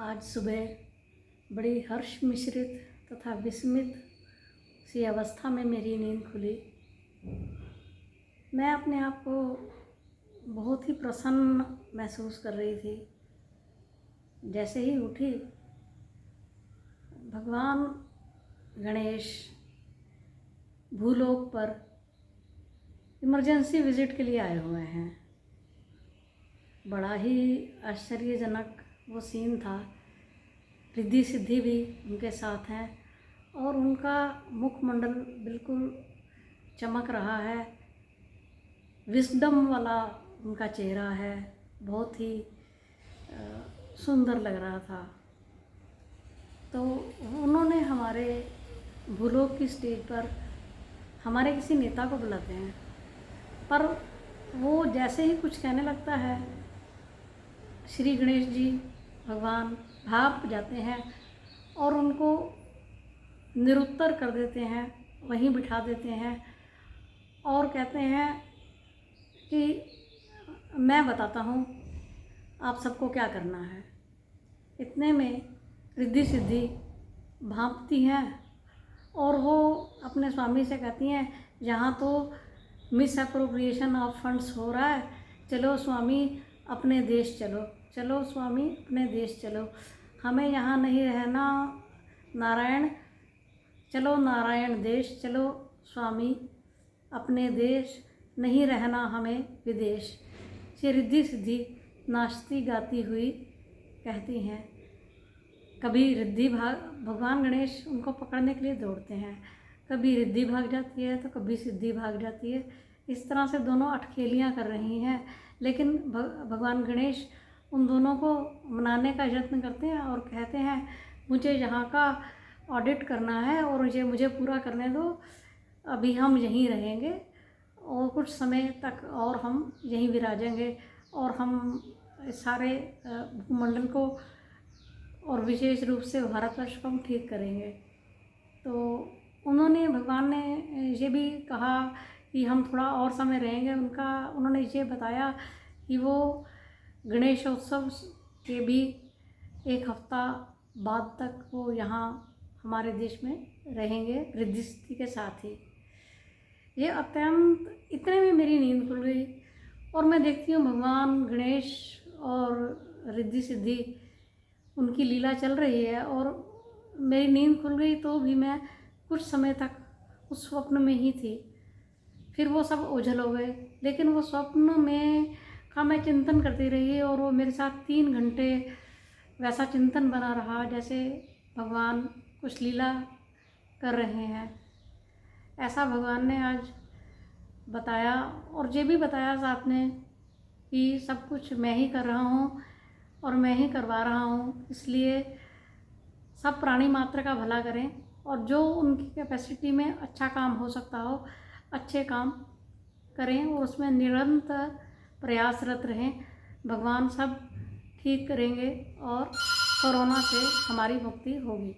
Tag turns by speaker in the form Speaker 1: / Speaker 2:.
Speaker 1: आज सुबह बड़ी हर्ष मिश्रित तथा विस्मित सी अवस्था में मेरी नींद खुली। मैं अपने आप को बहुत ही प्रसन्न महसूस कर रही थी। जैसे ही उठी, भगवान गणेश भूलोक पर इमरजेंसी विजिट के लिए आए हुए हैं। बड़ा ही आश्चर्यजनक वो सीन था। रिद्धि सिद्धि भी उनके साथ हैं और उनका मुखमंडल बिल्कुल चमक रहा है। विस्डम वाला उनका चेहरा है, बहुत ही सुंदर लग रहा था। तो उन्होंने हमारे भूलोक की स्टेज पर हमारे किसी नेता को बुलाते हैं, पर वो जैसे ही कुछ कहने लगता है, श्री गणेश जी भगवान भाप जाते हैं और उनको निरुत्तर कर देते हैं, वहीं बिठा देते हैं और कहते हैं कि मैं बताता हूँ आप सबको क्या करना है। इतने में रिद्धि सिद्धि भांपती हैं और वो अपने स्वामी से कहती हैं, यहाँ तो मिस अप्रोप्रिएशन ऑफ फंड्स हो रहा है, चलो स्वामी अपने देश चलो, चलो स्वामी अपने देश चलो, हमें यहाँ नहीं रहना नारायण, चलो नारायण देश चलो स्वामी अपने देश, नहीं रहना हमें विदेश। ये रिद्धि सिद्धि नाचती गाती हुई कहती हैं। कभी रिद्धि भगवान गणेश उनको पकड़ने के लिए दौड़ते हैं, कभी रिद्धि भाग जाती है तो कभी सिद्धि भाग जाती है। इस तरह से दोनों अटखेलियाँ कर रही हैं, लेकिन भगवान गणेश उन दोनों को मनाने का यत्न करते हैं और कहते हैं, मुझे यहाँ का ऑडिट करना है और मुझे पूरा करने दो, अभी हम यहीं रहेंगे और कुछ समय तक और हम यहीं विराजेंगे और हम सारे भूमंडल को और विशेष रूप से भारतवर्ष को हम ठीक करेंगे। तो भगवान ने ये भी कहा कि हम थोड़ा और समय रहेंगे। उन्होंने ये बताया कि वो गणेशोत्सव के भी एक हफ्ता बाद तक वो यहाँ हमारे देश में रहेंगे रिद्धि सिद्धि के साथ ही। ये अत्यंत इतने में मेरी नींद खुल गई और मैं देखती हूँ भगवान गणेश और रिद्धि सिद्धि उनकी लीला चल रही है और मेरी नींद खुल गई, तो भी मैं कुछ समय तक उस स्वप्न में ही थी। फिर वो सब ओझल हो गए, लेकिन वो स्वप्न में का मैं चिंतन करती रही और वो मेरे साथ 3 घंटे वैसा चिंतन बना रहा जैसे भगवान कुछ लीला कर रहे हैं। ऐसा भगवान ने आज बताया और ये भी बताया साथ में कि सब कुछ मैं ही कर रहा हूँ और मैं ही करवा रहा हूँ, इसलिए सब प्राणी मात्र का भला करें और जो उनकी कैपेसिटी में अच्छा काम हो सकता हो अच्छे काम करें और उसमें निरंतर प्रयासरत रहें। भगवान सब ठीक करेंगे और कोरोना से हमारी मुक्ति होगी।